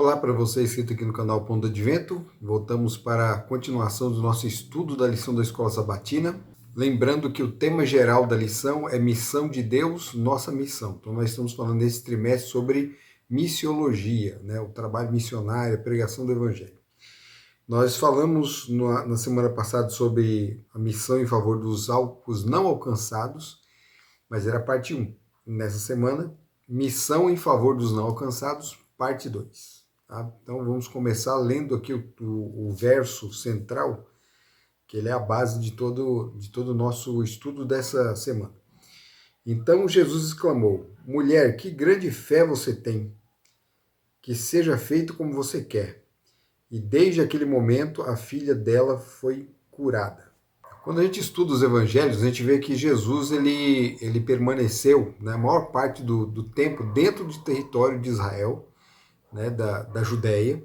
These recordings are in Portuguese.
Olá para você inscrito aqui no canal Ponto do Advento. Voltamos para a continuação do nosso estudo da lição da Escola Sabatina. Lembrando que o tema geral da lição é Missão de Deus, Nossa Missão. Então nós estamos falando nesse trimestre sobre missiologia, né? O trabalho missionário, a pregação do Evangelho. Nós falamos na semana passada sobre a missão em favor dos não alcançados, mas era a parte 1. Nessa semana, missão em favor dos não alcançados, parte 2. Tá? Então vamos começar lendo aqui o verso central, que ele é a base de todo o nosso estudo dessa semana. Então Jesus exclamou: mulher, que grande fé você tem, que seja feito como você quer. E desde aquele momento a filha dela foi curada. Quando a gente estuda os evangelhos, a gente vê que Jesus ele permaneceu, né, a maior parte do tempo dentro do território de Israel, né, da Judéia,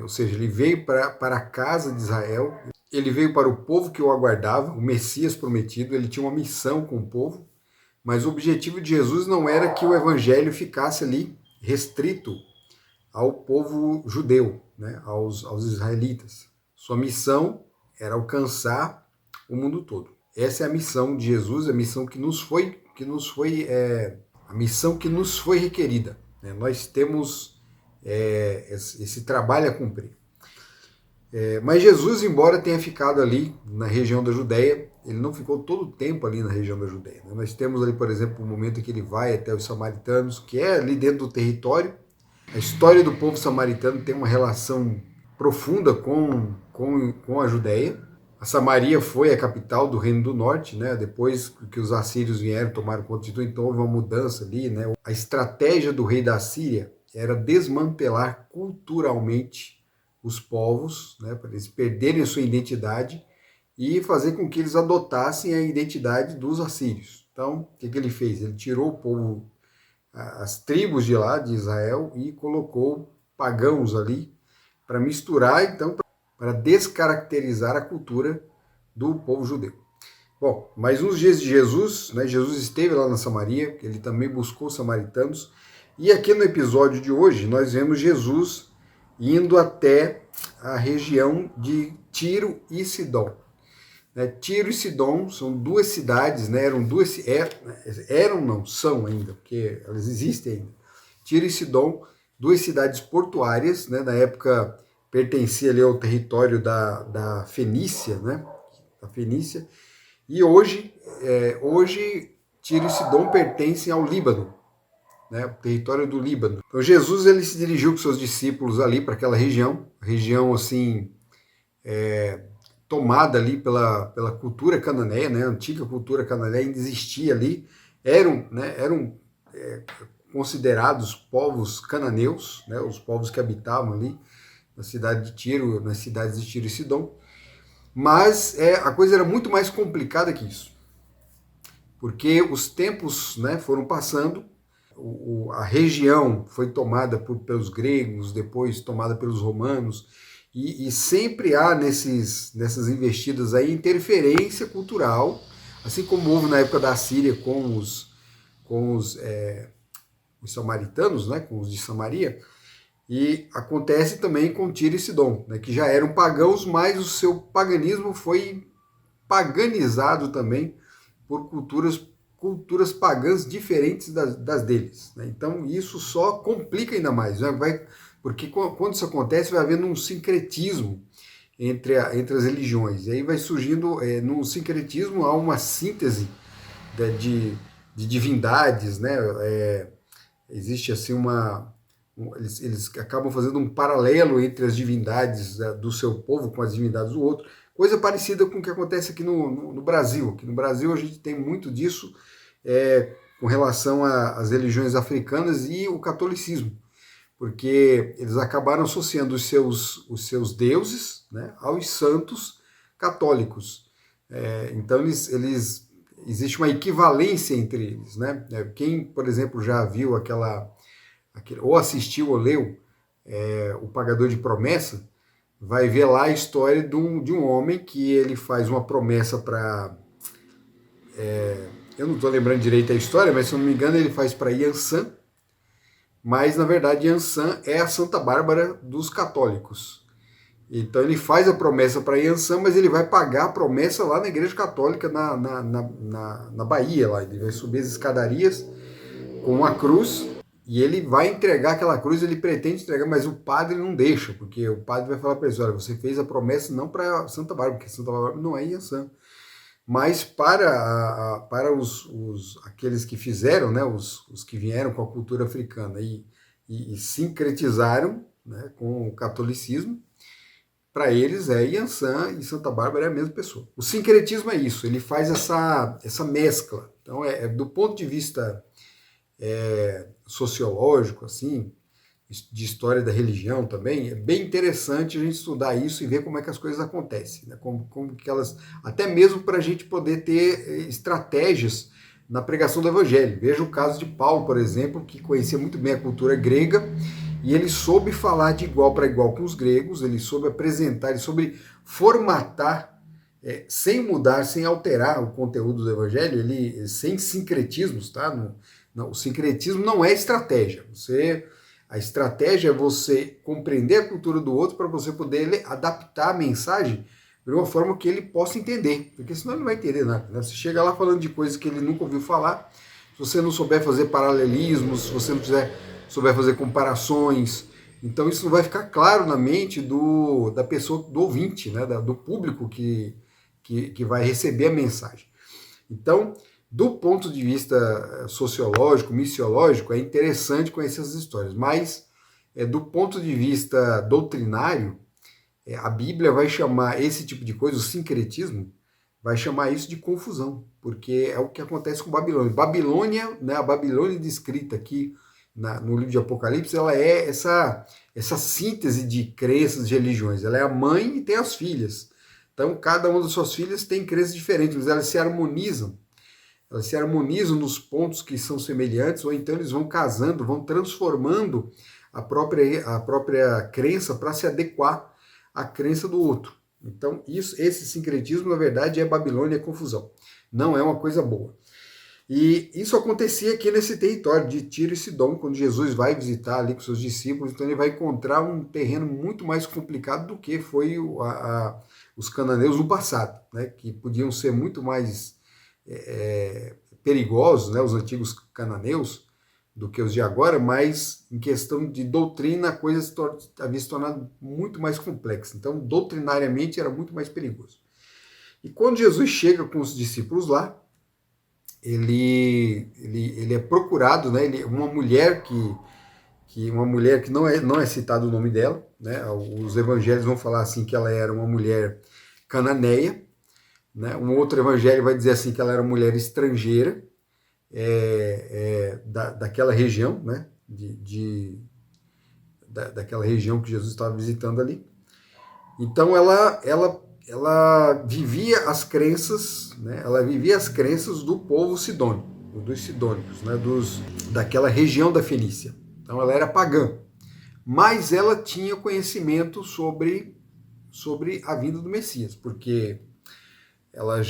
ou seja, ele veio para a casa de Israel, ele veio para o povo que o aguardava, o Messias prometido, ele tinha uma missão com o povo, mas o objetivo de Jesus não era que o evangelho ficasse ali restrito ao povo judeu, né, aos israelitas. Sua missão era alcançar o mundo todo. Essa é a missão de Jesus, a missão que nos foi requerida. Né? Nós temos esse trabalho a cumprir. Mas Jesus, embora tenha ficado ali na região da Judéia, ele não ficou todo o tempo ali na região da Judéia. Né? Nós temos ali, por exemplo, o momento em que ele vai até os samaritanos, que é ali dentro do território. A história do povo samaritano tem uma relação profunda com a Judéia. A Samaria foi a capital do Reino do Norte, né? Depois que os assírios vieram, tomaram conta de tudo, então houve uma mudança ali, né? A estratégia do rei da Síria era desmantelar culturalmente os povos, né? Para eles perderem a sua identidade e fazer com que eles adotassem a identidade dos assírios. Então, o que ele fez? Ele tirou o povo, as tribos de lá, de Israel, e colocou pagãos ali para misturar, então, para descaracterizar a cultura do povo judeu. Bom, mas nos dias de Jesus, né, Jesus esteve lá na Samaria, ele também buscou os samaritanos, e aqui no episódio de hoje nós vemos Jesus indo até a região de Tiro e Sidom. Tiro e Sidom são duas cidades, né? São ainda, porque elas existem ainda. Tiro e Sidom, duas cidades portuárias, né? Na época pertencia ali ao território da Fenícia, né? Da Fenícia. E hoje Tiro e Sidom pertencem ao Líbano, né? O território do Líbano. Então Jesus ele se dirigiu com seus discípulos ali para aquela região assim, tomada ali pela cultura cananeia, né? A antiga cultura cananeia ainda existia ali, eram considerados povos cananeus, né? Os povos que habitavam ali na cidade de Tiro, nas cidades de Tiro e Sidom, mas a coisa era muito mais complicada que isso, porque os tempos, né, foram passando, a região foi tomada pelos gregos, depois tomada pelos romanos, e sempre há nessas investidas aí interferência cultural, assim como houve na época da Síria com os samaritanos, né, com os de Samaria, e acontece também com Tiro e Sidom, né, que já eram pagãos, mas o seu paganismo foi paganizado também por culturas pagãs diferentes das deles. Né? Então isso só complica ainda mais, né? Porque quando isso acontece, vai havendo um sincretismo entre as religiões. E aí vai surgindo, no sincretismo, há uma síntese de divindades, né? Existe assim eles acabam fazendo um paralelo entre as divindades do seu povo com as divindades do outro. Coisa parecida com o que acontece aqui no Brasil. Aqui no Brasil a gente tem muito disso com relação às religiões africanas e o catolicismo, porque eles acabaram associando os seus deuses, né, aos santos católicos. Então existe uma equivalência entre eles. Né? Quem, por exemplo, já viu ou assistiu ou leu O Pagador de Promessa, vai ver lá a história de um homem que ele faz uma promessa para... eu não estou lembrando direito a história, mas se eu não me engano ele faz para Yansan, mas na verdade Yansan é a Santa Bárbara dos católicos. Então ele faz a promessa para Yansan, mas ele vai pagar a promessa lá na Igreja Católica na Bahia. Lá. Ele vai subir as escadarias com uma cruz e ele vai entregar aquela cruz, ele pretende entregar, mas o padre não deixa, porque o padre vai falar para ele, olha, você fez a promessa não para Santa Bárbara, porque Santa Bárbara não é Yansan, mas para aqueles que fizeram, né, os que vieram com a cultura africana e sincretizaram, né, com o catolicismo, para eles é Yansan e Santa Bárbara é a mesma pessoa. O sincretismo é isso, ele faz essa mescla. Então, do ponto de vista sociológico, assim, de história da religião também, é bem interessante a gente estudar isso e ver como é que as coisas acontecem, né? Como que elas, até mesmo para a gente poder ter estratégias na pregação do evangelho. Veja o caso de Paulo, por exemplo, que conhecia muito bem a cultura grega e ele soube falar de igual para igual com os gregos, ele soube apresentar, ele soube formatar, sem mudar, sem alterar o conteúdo do evangelho, ele sem sincretismos, tá? O sincretismo não é estratégia. A estratégia é você compreender a cultura do outro para você poder adaptar a mensagem de uma forma que ele possa entender, porque senão ele não vai entender nada. Né? Você chega lá falando de coisas que ele nunca ouviu falar, se você não souber fazer paralelismos, se você não souber fazer comparações, então isso não vai ficar claro na mente da pessoa, do ouvinte, né? Do público que vai receber a mensagem. Então, do ponto de vista sociológico, missiológico, é interessante conhecer essas histórias, mas do ponto de vista doutrinário, a Bíblia vai chamar esse tipo de coisa, o sincretismo, vai chamar isso de confusão, porque é o que acontece com Babilônia. Babilônia, né, a Babilônia descrita aqui no livro de Apocalipse, ela é essa síntese de crenças, de religiões. Ela é a mãe e tem as filhas. Então, cada uma das suas filhas tem crenças diferentes, mas elas se harmonizam. Elas se harmonizam nos pontos que são semelhantes, ou então eles vão casando, vão transformando a própria crença para se adequar à crença do outro. Então, esse sincretismo, na verdade, é Babilônia, é confusão. Não é uma coisa boa. E isso acontecia aqui nesse território de Tiro e Sidom, quando Jesus vai visitar ali com seus discípulos, então ele vai encontrar um terreno muito mais complicado do que foi os cananeus no passado, né, que podiam ser muito mais perigosos, né, os antigos cananeus, do que os de agora, mas em questão de doutrina a coisa havia se tornado muito mais complexa. Então, doutrinariamente, era muito mais perigoso. E quando Jesus chega com os discípulos lá, ele é procurado, né, uma mulher que não é citado o nome dela, né, os evangelhos vão falar assim que ela era uma mulher cananeia, né, um outro evangelho vai dizer assim que ela era uma mulher estrangeira, daquela região, né, daquela região que Jesus estava visitando ali. Então ela vivia as crenças, né, do povo sidônico, dos sidônicos, né, daquela região da Fenícia. Então ela era pagã, mas ela tinha conhecimento sobre a vinda do Messias, porque ela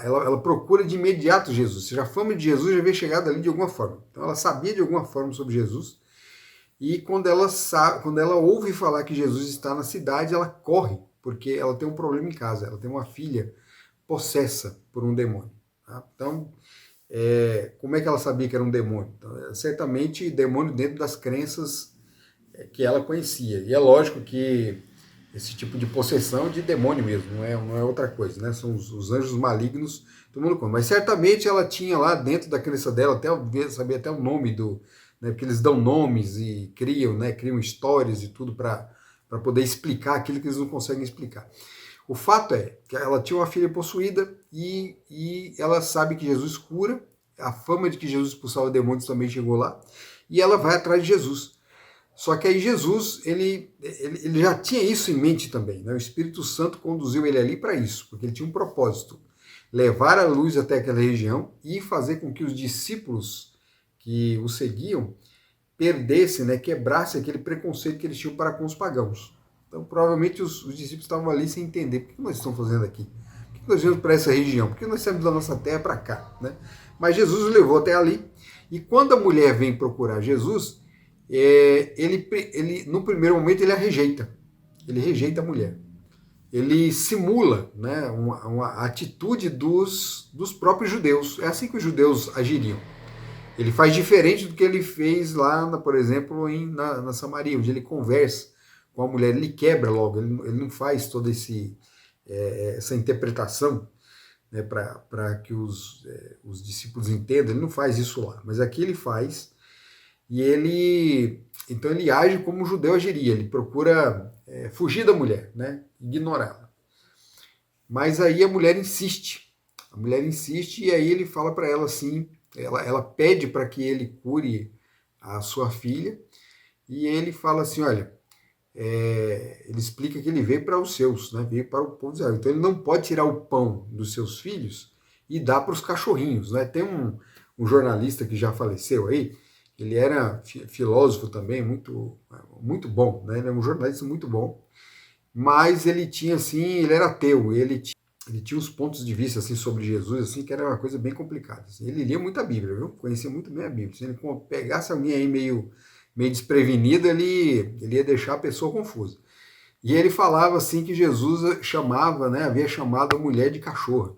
ela procura de imediato Jesus. Ou seja, a fama de Jesus já havia chegado ali de alguma forma. Então ela sabia de alguma forma sobre Jesus. E quando ela ouve falar que Jesus está na cidade, ela corre, porque ela tem um problema em casa. Ela tem uma filha possessa por um demônio. Tá? Então, como é que ela sabia que era um demônio? Então, certamente demônio dentro das crenças que ela conhecia. E é lógico que esse tipo de possessão de demônio mesmo, não é outra coisa, né? São os anjos malignos tomando conta. Mas certamente ela tinha lá dentro da crença dela, sabia até o nome né, porque eles dão nomes e criam, né, criam histórias e tudo para poder explicar aquilo que eles não conseguem explicar. O fato é que ela tinha uma filha possuída e ela sabe que Jesus cura, a fama de que Jesus expulsava demônios também chegou lá, e ela vai atrás de Jesus. Só que aí Jesus, ele já tinha isso em mente também, né? O Espírito Santo conduziu ele ali para isso, porque ele tinha um propósito, levar a luz até aquela região e fazer com que os discípulos que o seguiam perdessem, né, quebrassem aquele preconceito que eles tinham para com os pagãos. Então, provavelmente os discípulos estavam ali sem entender, por que nós estamos fazendo aqui? Por que nós viemos para essa região? Por que nós saímos da nossa terra para cá? Né? Mas Jesus os levou até ali, e quando a mulher vem procurar Jesus, no primeiro momento ele a rejeita. Ele rejeita a mulher. Ele simula, né, uma atitude dos próprios judeus. É assim que os judeus agiriam. Ele faz diferente do que ele fez lá, por exemplo, na Samaria, onde ele conversa com a mulher. Ele quebra logo, ele não faz toda essa interpretação, né, para que os discípulos entendam. Ele não faz isso lá, mas aqui ele faz. E então ele age como o judeu agiria. Ele procura fugir da mulher, né, ignorá-la. Mas aí a mulher insiste. A mulher insiste e aí ele fala para ela assim, ela pede para que ele cure a sua filha, e ele fala assim, olha, ele explica que ele veio para os seus, né, veio para o povo de Israel. Então ele não pode tirar o pão dos seus filhos e dar para os cachorrinhos, né? Tem um jornalista que já faleceu aí, ele era filósofo também, muito, muito bom, né? Ele é um jornalista muito bom, mas ele tinha assim, ele era ateu, ele tinha uns pontos de vista assim sobre Jesus, assim, que era uma coisa bem complicada. Assim. Ele lia muito a Bíblia, viu? Conhecia muito bem a Bíblia. Se ele pegasse alguém aí meio desprevenido, ele ia deixar a pessoa confusa. E ele falava assim que Jesus chamava, né, havia chamado a mulher de cachorra.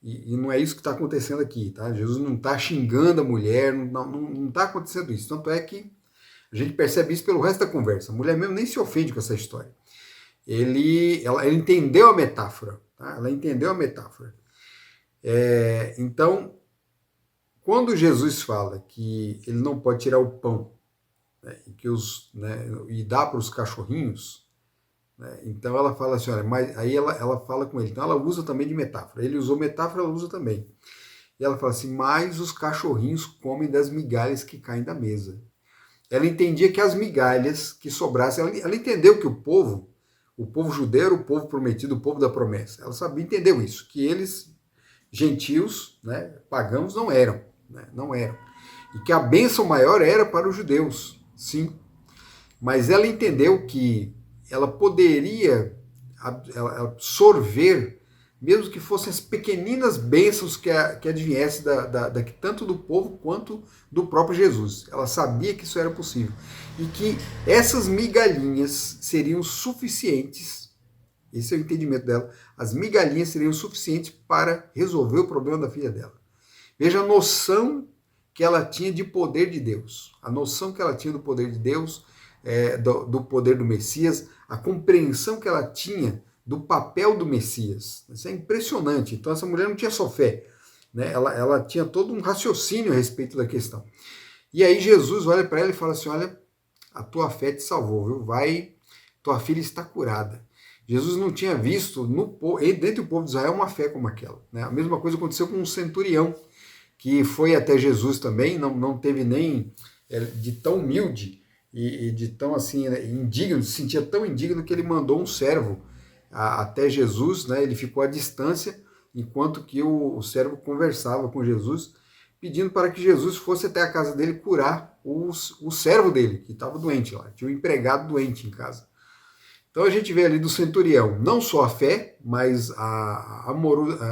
E não é isso que está acontecendo aqui, tá? Jesus não está xingando a mulher, não está acontecendo isso. Tanto é que a gente percebe isso pelo resto da conversa. A mulher mesmo nem se ofende com essa história. Ela entendeu a metáfora, tá? Ela entendeu a metáfora. Então, quando Jesus fala que ele não pode tirar o pão, né, e dar para os cachorrinhos, né, então ela fala assim, olha, mas aí ela fala com ele, então ela usa também de metáfora. Ele usou metáfora, ela usa também. E ela fala assim, mas os cachorrinhos comem das migalhas que caem da mesa. Ela entendia que as migalhas que sobrassem, ela entendeu que o povo judeu era o povo prometido, o povo da promessa. Ela sabia, entendeu isso, que eles, gentios, né, pagãos, não eram, né, não eram. E que a bênção maior era para os judeus, sim. Mas ela entendeu que ela poderia absorver, mesmo que fossem as pequeninas bênçãos que adviessem tanto do povo quanto do próprio Jesus. Ela sabia que isso era possível. E que essas migalhinhas seriam suficientes, esse é o entendimento dela, as migalhinhas seriam suficientes para resolver o problema da filha dela. Veja a noção que ela tinha de poder de Deus, a noção que ela tinha do poder de Deus, do poder do Messias, a compreensão que ela tinha do papel do Messias. Isso é impressionante. Então essa mulher não tinha só fé, né? Ela tinha todo um raciocínio a respeito da questão. E aí Jesus olha para ela e fala assim, olha, a tua fé te salvou, viu? Vai, tua filha está curada. Jesus não tinha visto dentro do povo de Israel uma fé como aquela, né? A mesma coisa aconteceu com um centurião, que foi até Jesus também, não teve nem de tão humilde e de tão assim indigno, se sentia tão indigno que ele mandou um servo até Jesus, né? Ele ficou à distância enquanto que o servo conversava com Jesus, pedindo para que Jesus fosse até a casa dele curar o servo dele, que estava doente lá, tinha um empregado doente em casa. Então a gente vê ali do centurião, não só a fé, mas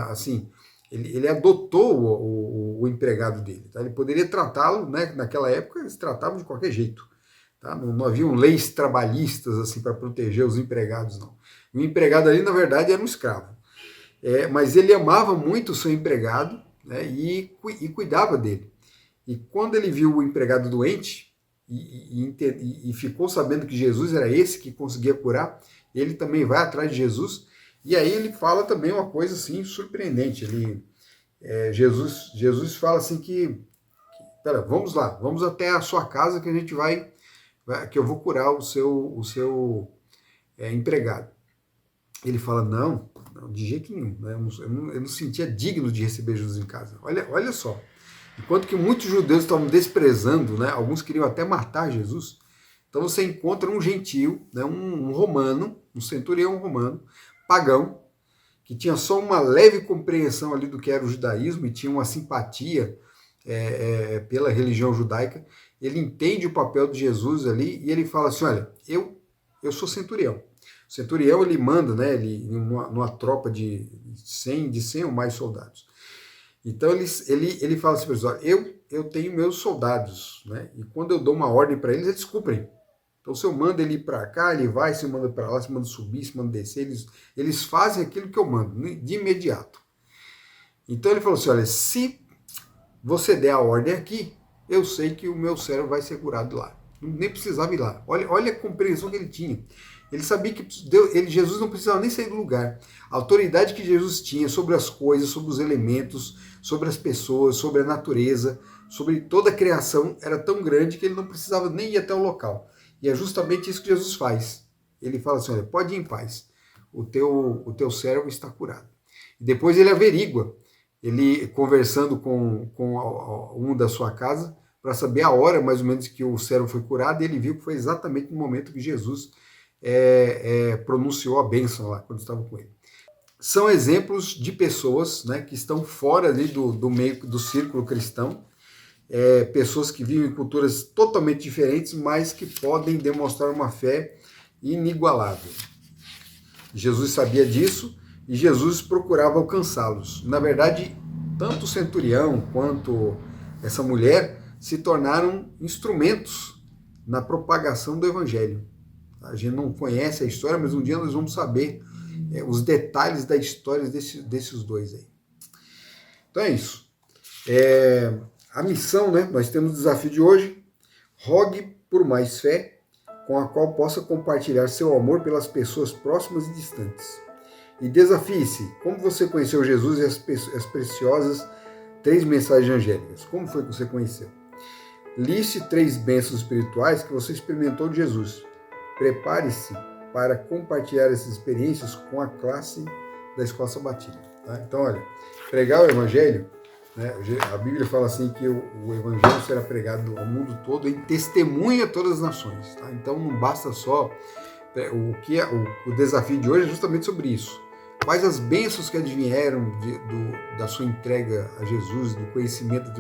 assim, ele adotou o empregado dele. Tá? Ele poderia tratá-lo, né? Naquela época eles tratavam de qualquer jeito. Tá? Não haviam leis trabalhistas assim para proteger os empregados, não. O empregado ali, na verdade, era um escravo. Mas ele amava muito o seu empregado, né? e cuidava dele. E quando ele viu o empregado doente e ficou sabendo que Jesus era esse que conseguia curar, ele também vai atrás de Jesus. E aí ele fala também uma coisa assim surpreendente. Jesus fala assim pera, vamos lá, vamos até a sua casa que a gente que eu vou curar o seu empregado. Ele fala, não, de jeito nenhum, né? Eu não sentia digno de receber Jesus em casa. Olha só, enquanto que muitos judeus estavam desprezando, né? Alguns queriam até matar Jesus, então você encontra um gentio, né? um romano, um centurião romano, pagão, que tinha só uma leve compreensão ali do que era o judaísmo e tinha uma simpatia pela religião judaica. Ele entende o papel de Jesus ali e ele fala assim, olha, eu sou centurião. O centurião, ele manda, né, numa tropa de 100 ou mais soldados. Então ele fala assim, pessoal, eu tenho meus soldados, né? E quando eu dou uma ordem para eles, eles cumprem. Então, se eu mando ele ir para cá, ele vai, se eu mando para lá, se eu mando subir, se eu mando descer, eles fazem aquilo que eu mando, de imediato. Então ele falou assim, olha, se você der a ordem aqui, eu sei que o meu servo vai ser curado lá. Nem precisava ir lá. Olha a compreensão que ele tinha. Ele sabia que Jesus não precisava nem sair do lugar. A autoridade que Jesus tinha sobre as coisas, sobre os elementos, sobre as pessoas, sobre a natureza, sobre toda a criação, era tão grande que ele não precisava nem ir até o local. E é justamente isso que Jesus faz. Ele fala assim, olha, pode ir em paz. O teu servo está curado. E depois ele averigua, ele conversando com um da sua casa, para saber a hora mais ou menos que o servo foi curado, e ele viu que foi exatamente no momento que Jesus pronunciou a bênção lá, quando estava com ele. São exemplos de pessoas, né, que estão fora ali do meio do círculo cristão, pessoas que vivem em culturas totalmente diferentes, mas que podem demonstrar uma fé inigualável. Jesus sabia disso e Jesus procurava alcançá-los. Na verdade, tanto o centurião quanto essa mulher se tornaram instrumentos na propagação do evangelho. A gente não conhece a história, mas um dia nós vamos saber os detalhes da história desses dois aí. Então é isso. A missão, né? Nós temos o desafio de hoje. Rogue por mais fé, com a qual possa compartilhar seu amor pelas pessoas próximas e distantes. E desafie-se. Como você conheceu Jesus e as preciosas 3 mensagens angélicas? Como foi que você conheceu? Liste 3 bênçãos espirituais que você experimentou de Jesus. Prepare-se para compartilhar essas experiências com a classe da Escola Sabatina. Tá? Então, olha, pregar o Evangelho, né, a Bíblia fala assim que o Evangelho será pregado ao mundo todo em testemunha a todas as nações. Tá? Então, não basta só... O desafio de hoje é justamente sobre isso. Quais as bênçãos que advieram da sua entrega a Jesus, do conhecimento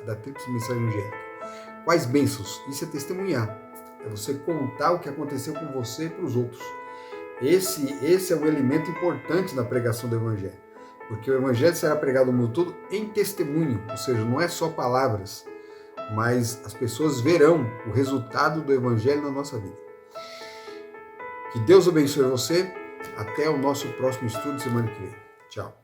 da tríplice mensagem angélica? Quais bênçãos? Isso é testemunhar. É você contar o que aconteceu com você para os outros. Esse é um elemento importante na pregação do Evangelho. Porque o Evangelho será pregado no mundo todo em testemunho. Ou seja, não é só palavras, mas as pessoas verão o resultado do Evangelho na nossa vida. Que Deus abençoe você. Até o nosso próximo estudo semana que vem. Tchau.